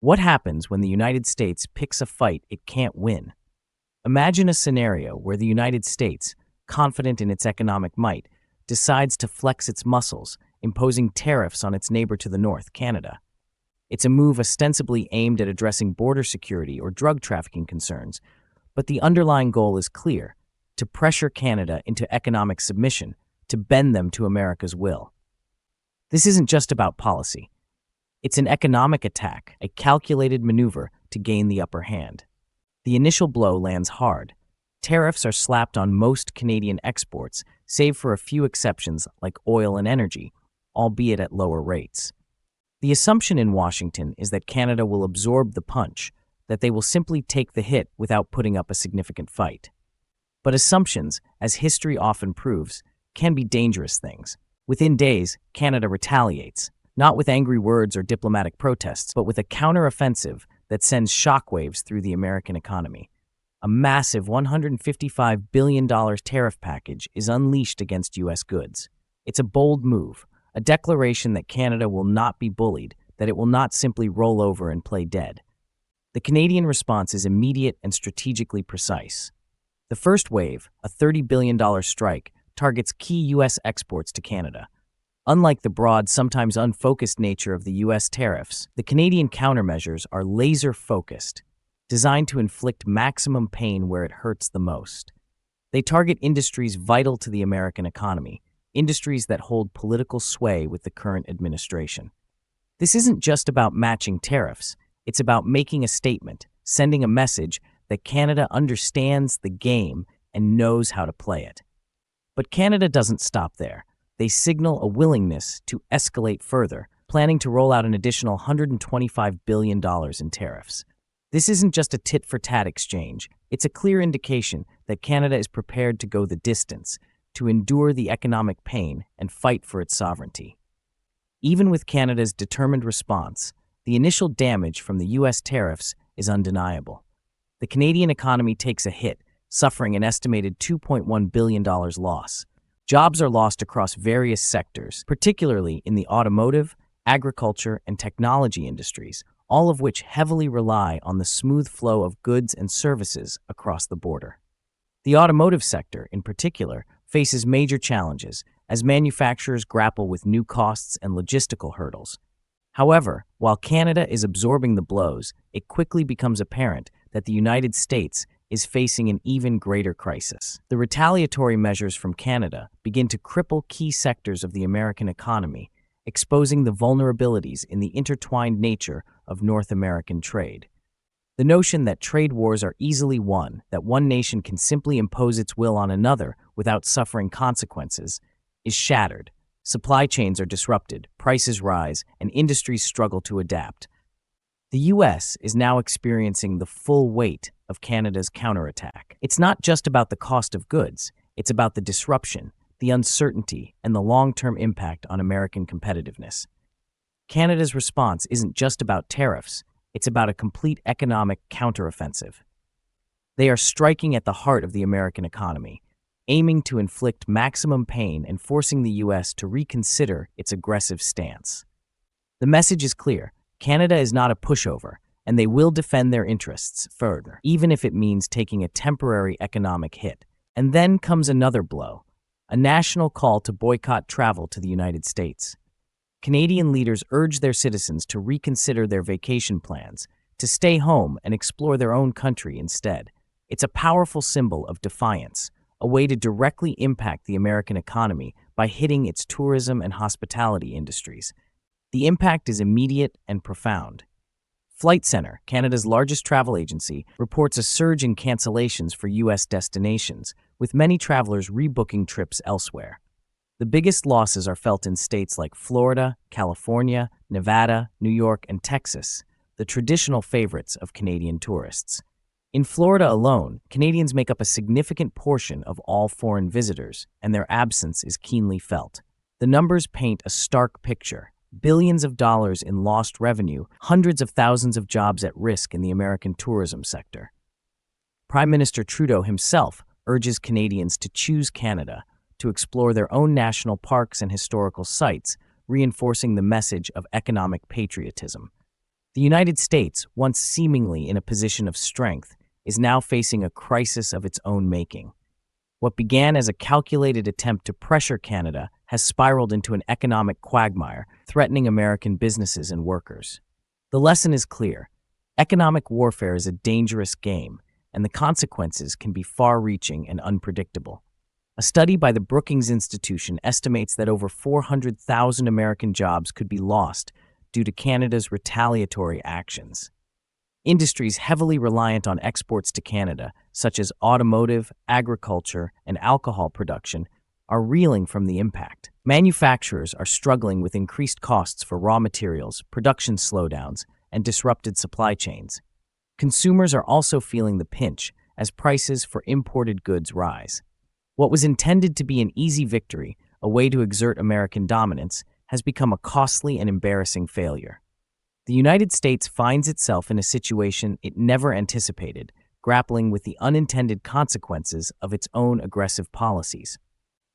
What happens when the United States picks a fight it can't win? Imagine a scenario where the United States, confident in its economic might, decides to flex its muscles, imposing tariffs on its neighbor to the north, Canada. It's a move ostensibly aimed at addressing border security or drug trafficking concerns, but the underlying goal is clear: to pressure Canada into economic submission, to bend them to America's will. This isn't just about policy. It's an economic attack, a calculated maneuver to gain the upper hand. The initial blow lands hard. Tariffs are slapped on most Canadian exports, save for a few exceptions like oil and energy, albeit at lower rates. The assumption in Washington is that Canada will absorb the punch, that they will simply take the hit without putting up a significant fight. But assumptions, as history often proves, can be dangerous things. Within days, Canada retaliates, not with angry words or diplomatic protests, but with a counteroffensive that sends shockwaves through the American economy. A massive $155 billion tariff package is unleashed against U.S. goods. It's a bold move, a declaration that Canada will not be bullied, that it will not simply roll over and play dead. The Canadian response is immediate and strategically precise. The first wave, a $30 billion strike, targets key U.S. exports to Canada. Unlike the broad, sometimes unfocused nature of the U.S. tariffs, the Canadian countermeasures are laser-focused, designed to inflict maximum pain where it hurts the most. They target industries vital to the American economy, industries that hold political sway with the current administration. This isn't just about matching tariffs, it's about making a statement, sending a message that Canada understands the game and knows how to play it. But Canada doesn't stop there. They signal a willingness to escalate further, planning to roll out an additional $125 billion in tariffs. This isn't just a tit-for-tat exchange. It's a clear indication that Canada is prepared to go the distance, to endure the economic pain and fight for its sovereignty. Even with Canada's determined response, the initial damage from the U.S. tariffs is undeniable. The Canadian economy takes a hit, suffering an estimated $2.1 billion loss. Jobs are lost across various sectors, particularly in the automotive, agriculture, and technology industries, all of which heavily rely on the smooth flow of goods and services across the border. The automotive sector, in particular, faces major challenges as manufacturers grapple with new costs and logistical hurdles. However, while Canada is absorbing the blows, it quickly becomes apparent that the United States is facing an even greater crisis. The retaliatory measures from Canada begin to cripple key sectors of the American economy, exposing the vulnerabilities in the intertwined nature of North American trade. The notion that trade wars are easily won, that one nation can simply impose its will on another without suffering consequences, is shattered. Supply chains are disrupted, prices rise, and industries struggle to adapt. The U.S. is now experiencing the full weight of Canada's counterattack. It's not just about the cost of goods, it's about the disruption, the uncertainty, and the long-term impact on American competitiveness. Canada's response isn't just about tariffs, it's about a complete economic counteroffensive. They are striking at the heart of the American economy, aiming to inflict maximum pain and forcing the U.S. to reconsider its aggressive stance. The message is clear: Canada is not a pushover, and they will defend their interests further, even if it means taking a temporary economic hit. And then comes another blow, a national call to boycott travel to the United States. Canadian leaders urge their citizens to reconsider their vacation plans, to stay home and explore their own country instead. It's a powerful symbol of defiance, a way to directly impact the American economy by hitting its tourism and hospitality industries. The impact is immediate and profound. Flight Centre, Canada's largest travel agency, reports a surge in cancellations for U.S. destinations, with many travelers rebooking trips elsewhere. The biggest losses are felt in states like Florida, California, Nevada, New York, and Texas, the traditional favorites of Canadian tourists. In Florida alone, Canadians make up a significant portion of all foreign visitors, and their absence is keenly felt. The numbers paint a stark picture. Billions of dollars in lost revenue, hundreds of thousands of jobs at risk in the American tourism sector. Prime Minister Trudeau himself urges Canadians to choose Canada, to explore their own national parks and historical sites, reinforcing the message of economic patriotism. The United States, once seemingly in a position of strength, is now facing a crisis of its own making. What began as a calculated attempt to pressure Canada has spiraled into an economic quagmire, threatening American businesses and workers. The lesson is clear. Economic warfare is a dangerous game, and the consequences can be far-reaching and unpredictable. A study by the Brookings Institution estimates that over 400,000 American jobs could be lost due to Canada's retaliatory actions. Industries heavily reliant on exports to Canada, such as automotive, agriculture, and alcohol production, are reeling from the impact. Manufacturers are struggling with increased costs for raw materials, production slowdowns, and disrupted supply chains. Consumers are also feeling the pinch as prices for imported goods rise. What was intended to be an easy victory, a way to exert American dominance, has become a costly and embarrassing failure. The United States finds itself in a situation it never anticipated, grappling with the unintended consequences of its own aggressive policies.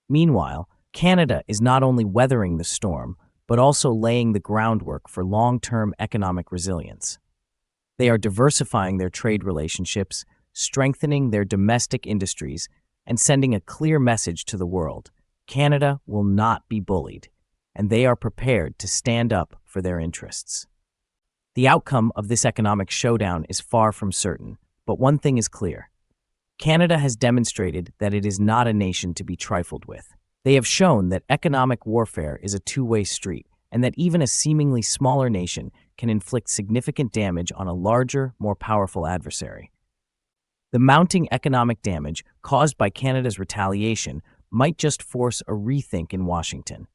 Meanwhile, Canada is not only weathering the storm, but also laying the groundwork for long-term economic resilience. They are diversifying their trade relationships, strengthening their domestic industries, and sending a clear message to the world. Canada will not be bullied, and they are prepared to stand up for their interests. The outcome of this economic showdown is far from certain, but one thing is clear. Canada has demonstrated that it is not a nation to be trifled with. They have shown that economic warfare is a two-way street, and that even a seemingly smaller nation can inflict significant damage on a larger, more powerful adversary. The mounting economic damage caused by Canada's retaliation might just force a rethink in Washington.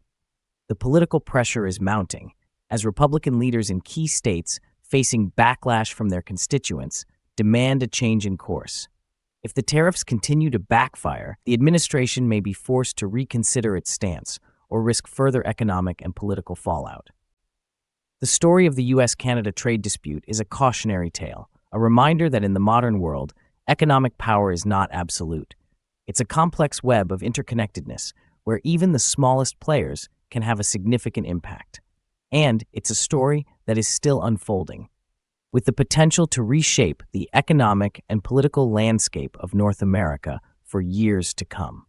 The political pressure is mounting, as Republican leaders in key states, facing backlash from their constituents, demand a change in course. If the tariffs continue to backfire, the administration may be forced to reconsider its stance or risk further economic and political fallout. The story of the U.S.-Canada trade dispute is a cautionary tale, a reminder that in the modern world, economic power is not absolute. It's a complex web of interconnectedness where even the smallest players can have a significant impact. And it's a story that is still unfolding, with the potential to reshape the economic and political landscape of North America for years to come.